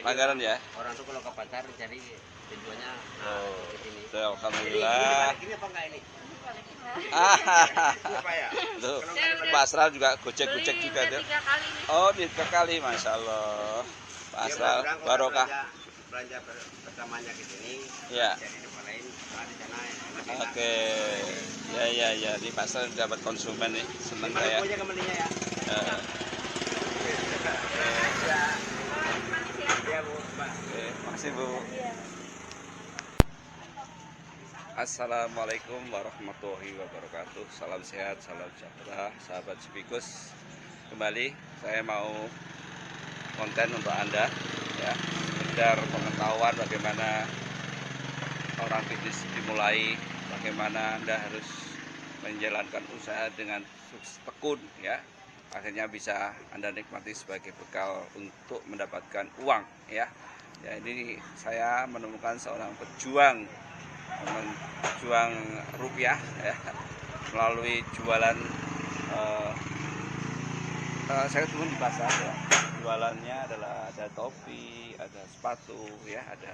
langganan ya. Orang tuh kalau ke pasar cari tujuannya Oh, ke sini. alhamdulillah. Ini apa enggak ini? Ah, ya? tuh, Pak Asral juga gojek-gojek Beli juga udah tuh. 3 kali nih. Oh, 3 kali, masya Allah. Pak Asral, barokah. Belanja pertamanya ke sini. Ya. Jadi tempat lain, di sana. Oke, ya, di pasar dapat konsumen nih, seneng Mana saya. punya kembalinya ya? Ya Bu, Mbak. Oke, makasih Bu. Assalamualaikum warahmatullahi wabarakatuh. Salam sehat, salam sejahtera, sahabat Sepikus. Kembali saya mau konten untuk Anda, ya, sekedar pengetahuan bagaimana orang bisnis dimulai, bagaimana Anda harus menjalankan usaha dengan tekun, ya, akhirnya bisa Anda nikmati sebagai bekal untuk mendapatkan uang, ya. Ya, ini saya menemukan seorang pejuang rupiah, ya, melalui jualan. Saya turun di pasar, ya. Jualannya adalah ada topi, ada sepatu, ya, ada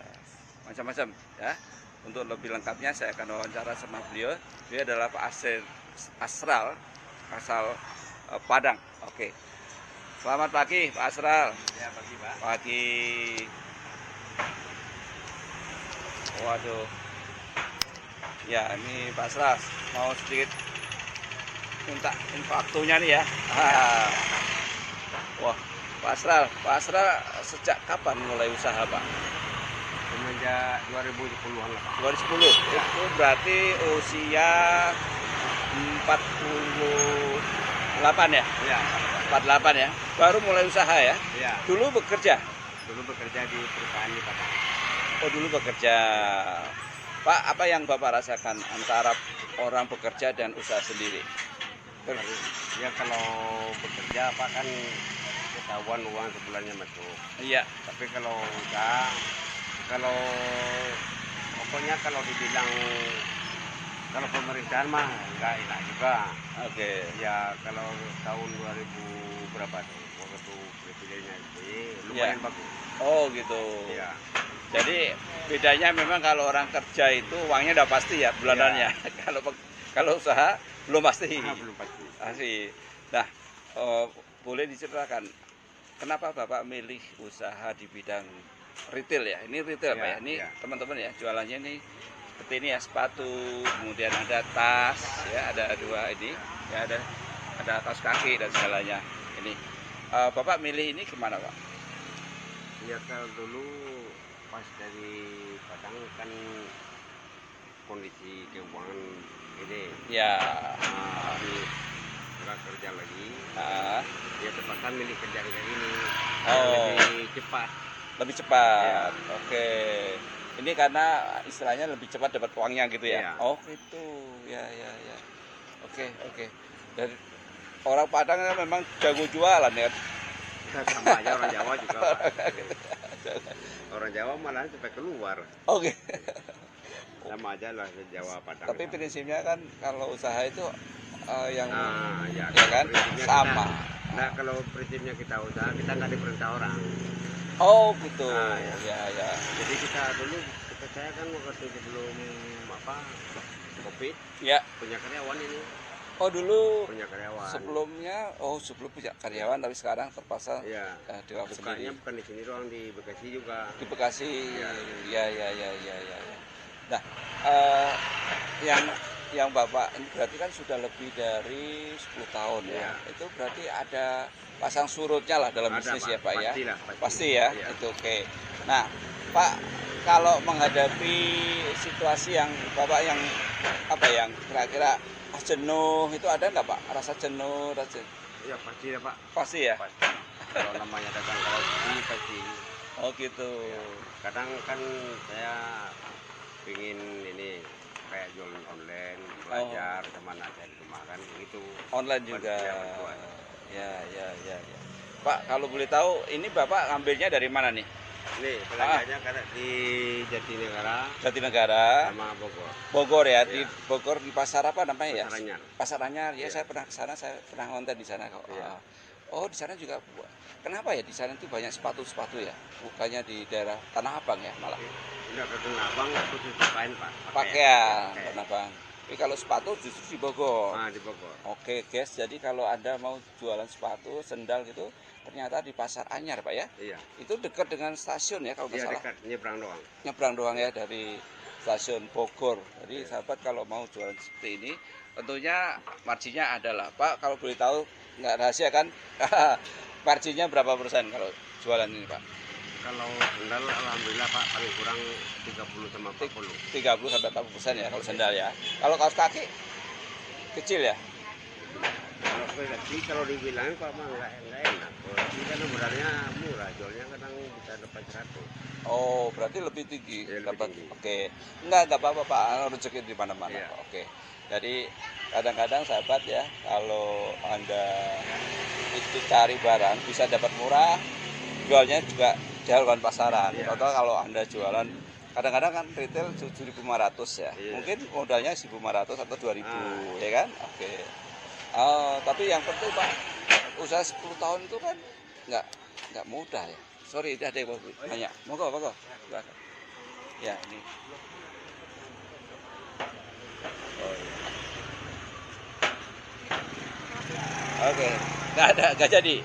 macam-macam, ya. Untuk lebih lengkapnya saya akan wawancara sama beliau. Dia adalah Pak Asral, asal Padang. Oke. Selamat pagi Pak Asral. Ya, pagi Pak. Pagi. Waduh. Ya, ini Pak Asral mau sedikit minta waktunya nih ya. Wah, Pak Asral sejak kapan mulai usaha Pak? Semenjak 2010-an lah Pak. 2010. Ya. Itu berarti usia 48 ya? Iya. 48 ya. Baru mulai usaha ya? Iya. Dulu bekerja? Dulu bekerja di perusahaan di Padang. Oh, dulu bekerja. Pak, apa yang Bapak rasakan antara orang bekerja dan usaha sendiri? Ya kalau bekerja Pak kan ketahuan uang sebulannya masuk. Iya. Tapi kalau usaha, kalau pokoknya kalau dibilang kalau pemerintahan mah enggak enak juga. Oke. Ya kalau tahun 2000 berapa tuh waktu presidennya SBY lumayan bagus. Oh gitu. Iya. Jadi bedanya memang kalau orang kerja itu uangnya udah pasti ya bulanannya. Kalau usaha belum pasti. Belum pasti. Asli. Nah, boleh diceritakan kenapa Bapak milih usaha di bidang retail ya? Ini retail Pak ya? Ini teman-teman ya, jualannya ini seperti ini ya, sepatu, kemudian ada tas, ya, ada dua ini, ya, ada kaos kaki dan segalanya. Ini Bapak milih ini gimana Pak? Ya kalau dulu pas dari Padang kan kondisi keuangan ini. Ya. Nggak kerja lagi. Ya terpaksa milih kerja kayak ini. Lebih cepat. Lebih cepat. Ya. Oke. Ini karena istilahnya lebih cepat dapat uangnya gitu ya. Ya. Oh gitu. Ya. Oke. Dari orang Padang memang jago jualan ya. Sama aja orang Jawa juga. Orang Jawa malah sampai keluar. Oke. Sama aja lah Jawa Padang. Tapi prinsipnya kan kalau usaha itu yang ya kan sama. Nah kalau prinsipnya kita usaha kita nggak diperintah orang. Oh gitu. Ya. Jadi saya kan waktu sebelum COVID. Ya. Punya karyawan ini. Oh dulu punya karyawan. Sebelum punya karyawan tapi sekarang terpaksa di sendiri. Bukannya bukan di sini doang, di Bekasi juga. Di Bekasi. Ya. Nah, yang Bapak ini berarti kan sudah lebih dari 10 tahun ya. Itu berarti ada pasang surutnya lah dalam bisnis ya Pak ya. Pasti ya. Itu oke. Nah, Pak, kalau menghadapi situasi yang Bapak yang kira-kira jenuh itu ada nggak Pak? Rasa jenuh, Ya pasti ya Pak. Pasti ya. Pasti. Kalau namanya dagang kaos pasti. Oh gitu. Ya. Kadang kan saya pingin ini kayak jualan online, belajar kemana aja di rumah kan itu. Online juga. Ya. Pak, kalau boleh tahu ini Bapak ngambilnya dari mana nih? Nih, belanjanya karena di Jatinegara sama Bogor. Bogor ya, di Bogor di pasar apa namanya ya? Pasar Anyar. Pasar Anyar. Ya, saya pernah ke sana, saya pernah ngonten di sana kok. Oh, di sana juga. Kenapa ya di sana itu banyak sepatu-sepatu ya? Bukannya di daerah Tanah Abang ya malah. Udah ke Tanah Abang khusus pakaian Pak. Pakaian Pakaian. Tanah Abang. Tapi kalau sepatu justru di Bogor. Ah, di Bogor. Oke guys, jadi kalau Anda mau jualan sepatu, sendal gitu, ternyata di Pasar Anyar Pak ya. Iya. Itu dekat dengan stasiun ya kalau nggak Iya salah. dekat, nyebrang doang. Nyebrang doang ya dari stasiun Bogor. Jadi sahabat kalau mau jualan seperti ini, tentunya marginnya adalah Pak. Kalau boleh tahu, nggak rahasia kan? Marginnya berapa persen kalau jualan ini Pak? Kalau sendal alhamdulillah Pak paling kurang 30 sama 40. 30 sampai 40% ya kalau sendal ya. Kalau kaos kaki kecil ya. Kalau kaki kalau dibilang Pak mah nggak enak. Ini kan modalnya murah, jualnya kadang bisa dapat 100. Oh, berarti lebih tinggi Ya, lebih dapat. tinggi. Oke. Enggak apa-apa Pak, rezeki di mana-mana Iya. Pak. Oke. Jadi kadang-kadang sahabat ya, kalau Anda itu cari barang bisa dapat murah, jualnya juga jauh kan pasaran. Iya. Contoh kalau Anda jualan kadang-kadang kan retail 7.500 ya. Iya. Mungkin modalnya 1.500 atau 2.000, Ah. ya kan? Oke. Oh, tapi yang penting Pak, usaha 10 tahun itu kan nggak mudah ya. Sorry, ada yang mau tanya. Monggo. Silakan. Ya, ini. Oh, iya. Oke, nggak jadi.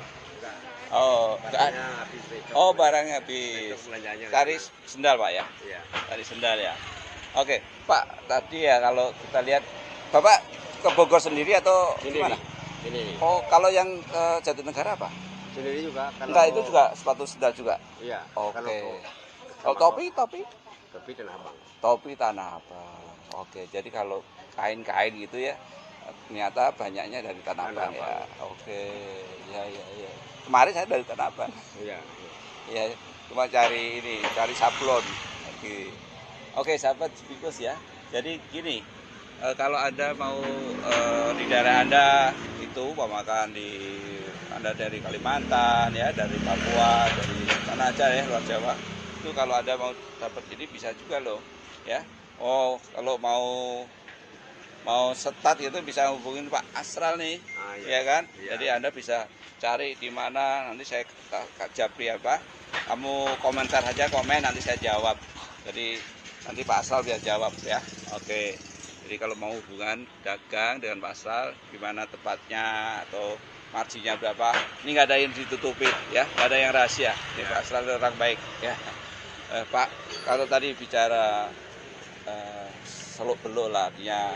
Oh, nggak ada. Barangnya habis besok. Oh, barangnya habis. Besok belanjanya. Cari sendal Pak ya. Iya. Cari sendal ya. Oke, Pak. Tadi ya kalau kita lihat, Bapak ke Bogor sendiri atau gimana? Ini. Oh, kalau yang ke Jatinegara apa? Sendiri juga kalau Enggak, itu juga sepatu sendal juga. Iya. Oke. Kalau Oh, topi? Tapi Tanah Abang. Topi Tanah Abang. Oke, jadi kalau kain-kain gitu ya, ternyata banyaknya dari Tanah Tanah Abang ya. Abang. Oke, ya. Kemarin saya dari Tanah Abang. Iya. Ya, cuma cari sablon. Oke, sahabat Spikus ya. Jadi gini, kalau Anda mau di daerah Anda itu pemakan Anda dari Kalimantan ya, dari Papua, dari mana aja ya, luar Jawa. Itu kalau Anda mau dapat ini bisa juga loh, ya. Oh, kalau mau setat itu bisa hubungin Pak Asral nih, Ah, ya kan? Iya. Jadi Anda bisa cari di mana, nanti saya Kak Japri apa, kamu komentar aja, komen nanti saya jawab. Jadi nanti Pak Asral biar jawab ya. Oke. Jadi kalau mau hubungan dagang dengan Pak Asral, gimana tepatnya atau marginnya berapa? Ini nggak ada yang ditutupin ya, nggak ada yang rahasia. Ini Pak Asral orang baik ya. Pak, kalau tadi bicara seluk-beluk lah, artinya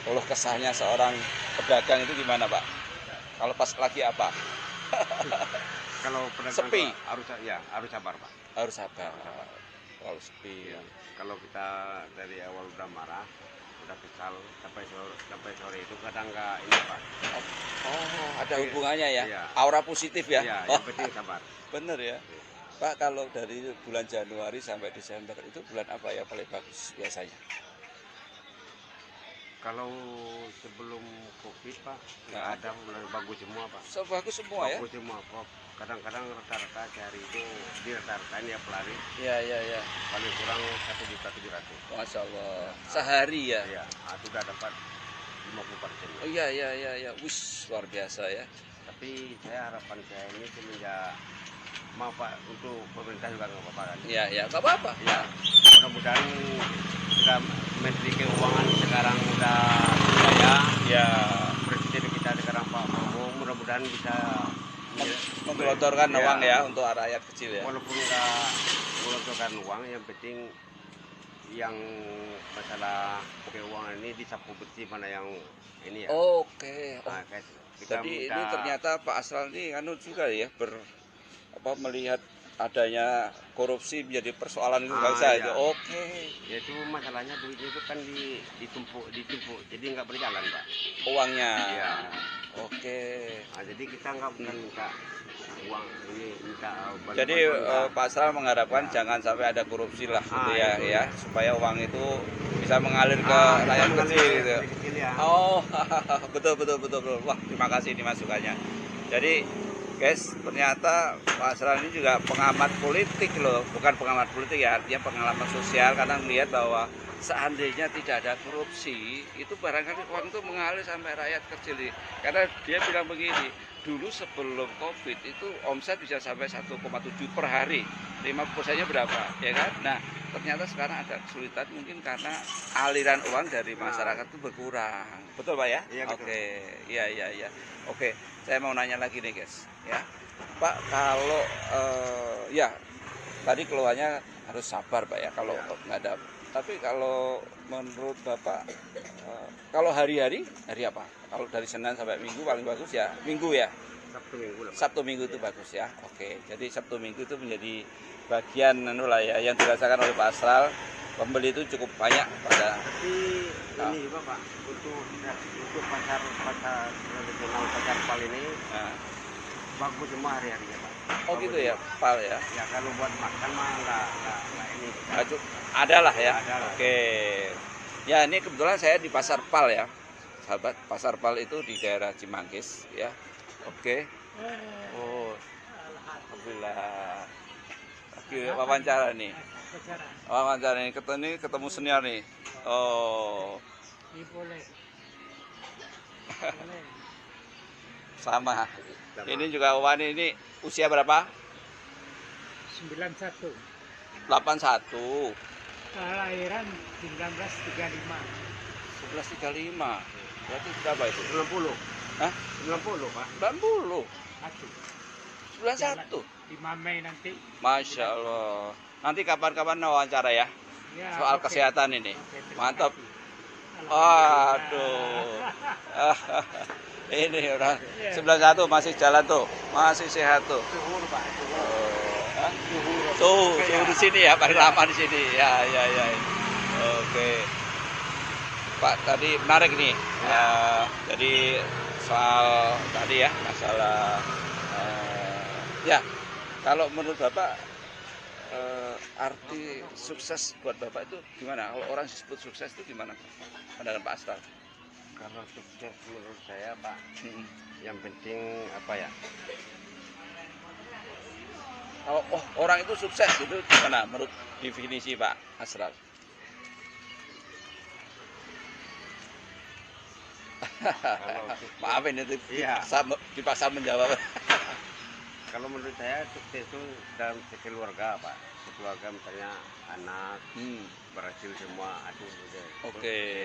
keluh kesahnya seorang pedagang itu gimana Pak? Kalau pas lagi apa? Kalau pedagang Sepi. harus sabar Pak. Harus sabar. Kalau sepi. Iya. Kalau kita dari awal udah marah, udah kesal sampai sore itu kadang nggak ini Pak. Oh, ada hubungannya ya? Iya. Aura positif ya? Iya, Oh, yang penting sabar. bener ya. Pak, kalau dari bulan Januari sampai Desember itu bulan apa ya paling bagus biasanya? Kalau sebelum Covid Pak, nggak Nah. ada bulan bagus semua Pak. Bagus semua ya? Bagus semua Pak. Kadang-kadang rata-rata sehari itu di rata-rata ya pelari Iya. paling kurang 1.700.000. Masya Allah. Sehari ya? Iya, itu udah dapat 50%. Oh iya. Wis, luar biasa ya. Tapi harapan saya ini semenjak maaf Pak, untuk pemerintah juga nggak apa-apa kan. Iya, nggak apa-apa. Ya, mudah-mudahan kita Menteri Keuangan sekarang udah saya, Ya, Presiden kita sekarang Pak Prabowo, mudah-mudahan bisa menggelontorkan Ya. uang ya untuk rakyat kecil ya. Walaupun nggak menggelontorkan uang, yang penting yang masalah keuangan ini disapu bersih mana yang ini ya. Oke. Nah, kita Jadi minta- ini ternyata Pak Asral ini anu juga ya melihat adanya korupsi menjadi persoalan itu bangsa iya. itu. Oke. Ya itu masalahnya duit itu kan ditumpuk, jadi nggak berjalan Pak. Uangnya. Iya. Oke. Nah, jadi kita nggak bukan minta uang ini, minta bantuan Jadi enggak. Pak Asral mengharapkan jangan sampai ada korupsi lah gitu ya, itu. ya supaya uang itu bisa mengalir ke Ah, rakyat kita kecil mengalir gitu. ke kecil ya. Oh, betul. Wah, terima kasih ini masukannya. Jadi, guys, ternyata Pak Asral ini juga pengamat politik loh, bukan pengamat politik ya, artinya pengalaman sosial karena melihat bahwa seandainya tidak ada korupsi, itu barangkali uang itu mengalir sampai rakyat kecil. Karena dia bilang begini, dulu sebelum COVID itu omset bisa sampai 1,7 per hari. 50%-nya berapa, ya kan? Nah, ternyata sekarang ada kesulitan mungkin karena aliran uang dari masyarakat itu berkurang. Betul, Pak ya? Iya, betul. Oke, iya. Oke, saya mau nanya lagi nih, guys, ya. Pak, kalau ya tadi keluhannya harus sabar, Pak ya, kalau nggak ada. Tapi kalau menurut Bapak, kalau hari-hari, hari apa? Kalau dari Senin sampai Minggu paling bagus ya Minggu ya. Sabtu Minggu lah, Pak. Sabtu Minggu itu bagus ya. Oke, jadi Sabtu Minggu itu menjadi bagian lah ya yang dirasakan oleh Pak Asral. Pembeli itu cukup banyak pada. Tapi ini juga Pak, untuk pasar tradisional pasar pal ini Nah, bagus semua hari-harinya Pak. oh Bagus gitu ya, semua. Pal ya. Ya kalau buat makan mah nggak ini. Ada lah ya. Ada lah. Oke. Ya ini kebetulan saya di Pasar Pal ya, sahabat. Pasar Pal itu di daerah Cimanggis ya. Oke. Oh, alhamdulillah. Oke, wawancara nih. Wawancara nih, ketemu senior nih. Oh, sama. Ini juga Wani ini usia berapa? 91. 81. Kelahiran 1935. 1135. Berarti berapa itu? 90. Hah? 90 Pak. 90. Satu. 91. 5 Mei nanti. Masya Allah. Nanti kapan-kapan wawancara ya. Ya, Soal oke. kesehatan ini. Oke, terima Mantap. kasih. Waduh. Ini orang Iya. 91 masih jalan tuh. Masih sehat tuh. Suhur Pak. Hah? Suhu di sini ya, paling lama di sini. Ya. Oke. Pak, tadi menarik nih. Jadi soal tadi ya, masalah ya, kalau menurut Bapak arti sukses buat Bapak itu gimana? Kalau orang disebut sukses itu gimana? Pandangan Pak Asral. Kalau sukses menurut saya Pak, Hmm. yang penting apa ya? Kalau orang itu sukses itu gimana menurut definisi Pak Asral? Kalau sukses- Maafin itu Iya. dipaksa menjawab. Kalau menurut saya sukses itu dalam sekeluarga Pak. Sekeluarga misalnya anak berhasil semua, aduh udah. Oke.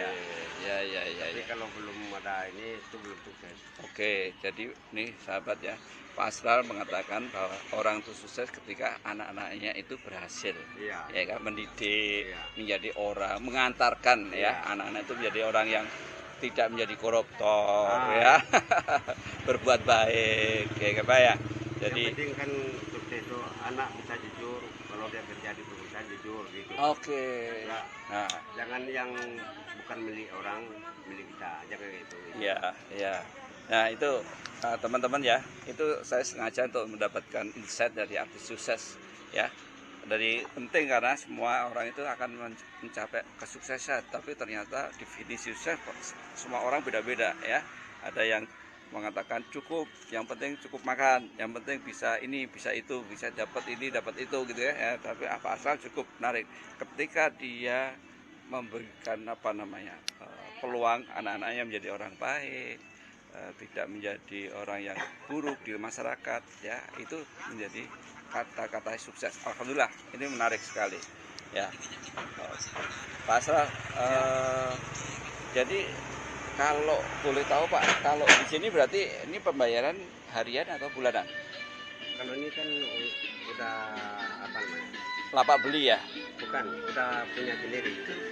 Ya. Ya. Tapi kalau belum ada ini itu belum sukses. Oke, jadi nih sahabat ya, Pak Asral mengatakan bahwa orang itu sukses ketika anak-anaknya itu berhasil, Iya. ya kan, mendidik, Iya. menjadi orang, mengantarkan ya Iya. anak-anak itu menjadi orang yang tidak menjadi koruptor Ah. ya, berbuat baik, ya Pak ya. Jadi Yang penting kan sukses itu anak bisa jujur, kalau dia kerja di perusahaan jujur gitu. oke. Ya, Nah, jangan yang bukan milik orang, milik kita, jangan gitu. ya. Nah itu teman-teman ya, itu saya sengaja untuk mendapatkan insight dari arti sukses ya. Dari penting karena semua orang itu akan mencapai kesuksesan, tapi ternyata definisi sukses semua orang beda-beda ya. Ada yang mengatakan cukup, yang penting cukup makan, yang penting bisa ini, bisa itu, bisa dapat ini, dapat itu gitu ya. Tapi apa asal cukup menarik ketika dia memberikan peluang anak-anaknya menjadi orang baik, tidak menjadi orang yang buruk di masyarakat ya, itu menjadi kata-kata sukses. Alhamdulillah ini menarik sekali ya. Pak Asral, jadi kalau boleh tahu Pak, kalau di sini berarti ini pembayaran harian atau bulanan? Kalau ini kan udah apa namanya? Lapak beli ya? Bukan, udah punya sendiri.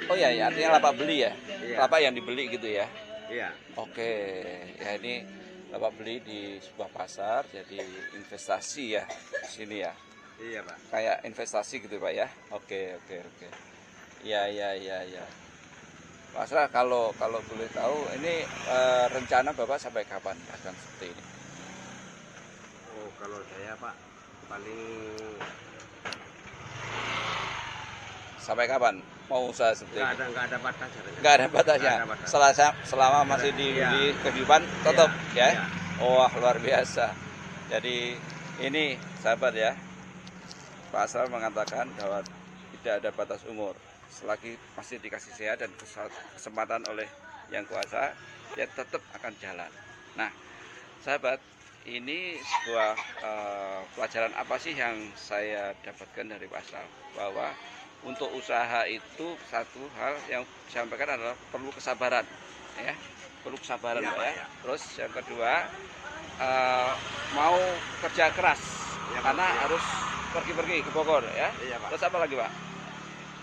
Oh ya, artinya lapak beli ya? Iya. Lapak yang dibeli gitu ya? Iya. Oke, ya ini lapak beli di sebuah pasar, jadi investasi ya di sini ya? Iya Pak. Kayak investasi gitu Pak ya? Oke. Ya. Pak Asral, kalau boleh tahu ini rencana Bapak sampai kapan dagang seperti ini? Oh kalau saya Pak paling Sampai kapan mau usaha seperti ini? nggak ada batas. Nggak ada batasnya. Nggak ada batas. Selama masih Iya. di kehidupan tetap Iya. ya. Wah luar biasa. Jadi ini sahabat ya, Pak Asral mengatakan bahwa tidak ada batas umur. Selagi masih dikasih sehat dan kesempatan oleh yang kuasa, ya tetap akan jalan. Nah, sahabat, ini sebuah pelajaran apa sih yang saya dapatkan dari pasar, bahwa untuk usaha itu satu hal yang disampaikan adalah perlu kesabaran, ya, perlu kesabaran, Iya, Pak, Pak, ya. ya. Terus yang kedua, mau kerja keras, Iya, Pak, karena iya. harus pergi-pergi ke Bogor, ya. Iya, Pak. Terus apa lagi, Pak?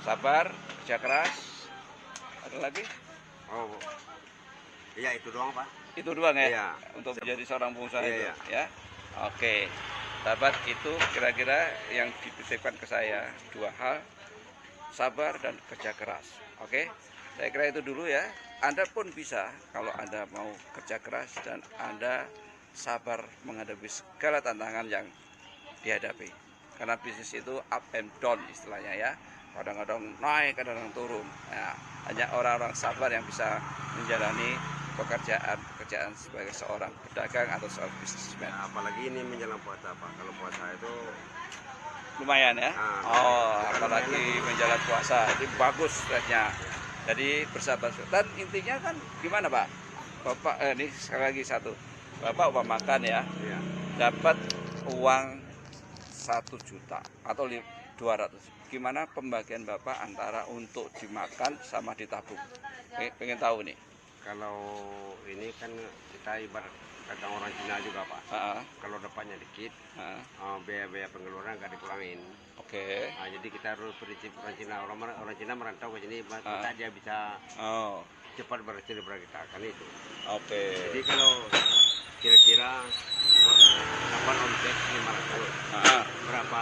Sabar, kerja keras, ada lagi? Oh, iya itu doang, Pak. Itu doang ya, Iya. untuk menjadi seorang pengusaha Iya, itu, iya. ya. Oke, sahabat, itu kira-kira yang dititipkan ke saya, dua hal, sabar dan kerja keras. Oke, saya kira itu dulu ya. Anda pun bisa kalau Anda mau kerja keras dan Anda sabar menghadapi segala tantangan yang dihadapi. Karena bisnis itu up and down istilahnya, ya. Kadang-kadang naik, kadang-kadang turun. Nah, hanya orang-orang sabar yang bisa menjalani pekerjaan sebagai seorang pedagang atau seorang bisnismen. Nah, apalagi ini menjelang puasa, Pak. Kalau puasa itu Lumayan ya. Ah, Oh, lumayan. apalagi menjalan puasa. Itu bagus stresnya. Jadi bersabar. Dan intinya kan gimana, Pak? Bapak ini sekali lagi satu. Bapak makan ya, ya, dapat uang 1 juta atau 200. Gimana pembagian Bapak antara untuk dimakan sama ditabung? Pengen tahu nih. kalau ini kan kita ibarat dagang orang Cina juga, Pak. Ah, Kalau dapatnya dikit, ah, biaya pengeluaran nggak dikurangin. Oke. Nah, jadi kita harus prinsip orang Cina. Orang Cina merantau ke sini, kita Ah. dia bisa Oh, cepat berhasil daripada kita, kan itu. oke. Jadi kalau kira-kira dapat omset 500, Ah, berapa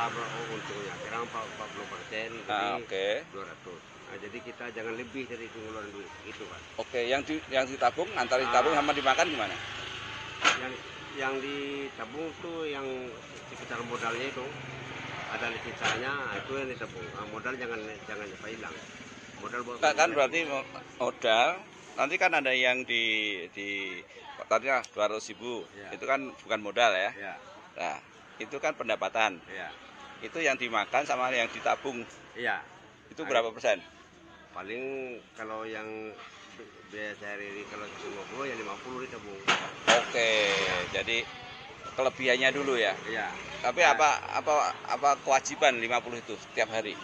untungnya? Kira 40%, jadi ah, oke. 200. Nah, jadi kita jangan lebih dari pengeluaran duit, gitu, Pak. Oke, yang ditabung, antara ditabung sama dimakan gimana? Yang ditabung tuh yang sekitar modalnya itu ada sisanya, itu yang ditabung. Modal jangan sampai hilang. Modal buat Kan berarti modal, nanti kan ada yang di tadi 200.000, Ya. itu kan bukan modal ya. ya, Nah, itu kan pendapatan. ya, Itu yang dimakan sama yang ditabung, iya. itu berapa persen? Paling kalau yang biaya sehari-hari kalau 50 ya 50 ditabung. Oke, jadi kelebihannya dulu ya. Iya. Tapi apa kewajiban 50 itu setiap hari?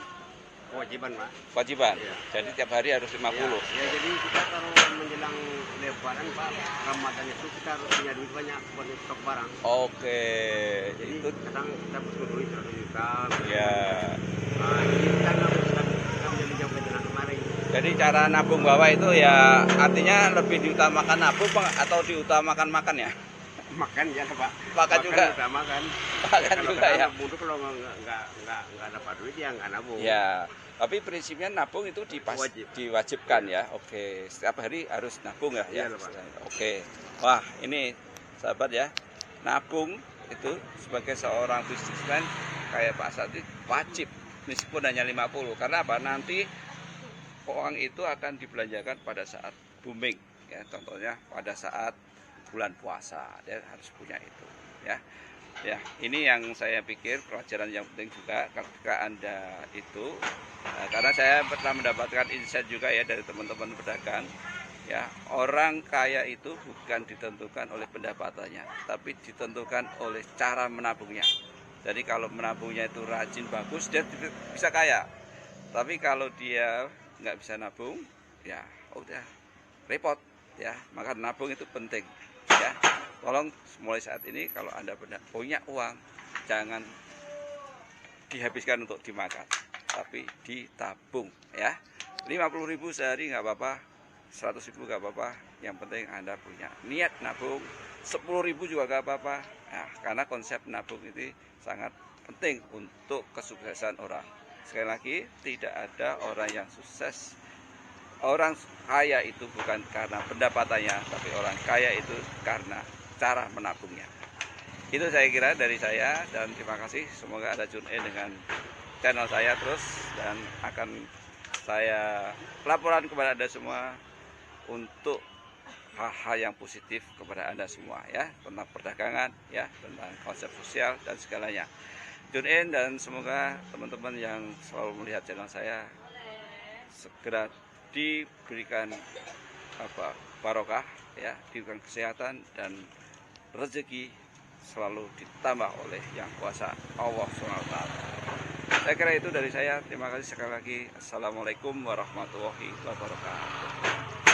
Kewajiban, Pak. Kewajiban. Iya. Jadi tiap hari harus 50. Ya, jadi kita kalau menjelang Lebaran, Pak, Ramadan itu kita harus punya duit banyak buat stok barang. Oke, Jadi itu kadang kita butuh duit 100 juta. ya. Nah, jadi kita nggak bisa pinjam ke jalan kemarin. Jadi cara nabung bawah itu ya artinya lebih diutamakan nabung atau diutamakan makan ya? Makan ya, Pak. Makan juga. Udah makan. Makan Kalau juga ya. nabung tuh kalau nggak dapat duit ya nggak nabung. Ya, tapi prinsipnya nabung itu Wajib. diwajibkan ya. Oke, setiap hari harus nabung ya. Iya, Pak. Oke. Wah, ini sahabat ya. Nabung itu sebagai seorang bisnismen kayak Pak Sati wajib meskipun hanya 50. Karena apa? Nanti uang itu akan dibelanjakan pada saat booming ya. Contohnya pada saat bulan puasa, dia harus punya itu ya. Ya, ini yang saya pikir pelajaran yang penting juga ketika Anda itu karena saya pernah mendapatkan insight juga ya dari teman-teman pedagang ya, orang kaya itu bukan ditentukan oleh pendapatannya, tapi ditentukan oleh cara menabungnya. Jadi kalau menabungnya itu rajin bagus, dia bisa kaya. Tapi kalau dia nggak bisa nabung, ya udah repot ya. Maka nabung itu penting ya. Tolong mulai saat ini kalau Anda punya uang, jangan dihabiskan untuk dimakan, tapi ditabung ya. 50.000 sehari nggak apa-apa, 100.000 nggak apa-apa. Yang penting Anda punya niat nabung. 10.000 juga nggak apa-apa. Nah, karena konsep nabung ini sangat penting untuk kesuksesan orang. Sekali lagi, tidak ada orang yang sukses. Orang kaya itu bukan karena pendapatannya, tapi orang kaya itu karena cara menabungnya. Itu saya kira dari saya, dan terima kasih. Semoga Anda tune in dengan channel saya terus, dan akan saya laporan kepada Anda semua untuk hal-hal yang positif kepada Anda semua ya, tentang perdagangan ya, tentang konsep sosial dan segalanya. Tune in, dan semoga teman-teman yang selalu melihat channel saya segera diberikan barokah ya, diberikan kesehatan dan rezeki selalu ditambah oleh yang kuasa Allah SWT. Saya kira itu dari saya. Terima kasih sekali lagi. Assalamualaikum warahmatullahi wabarakatuh.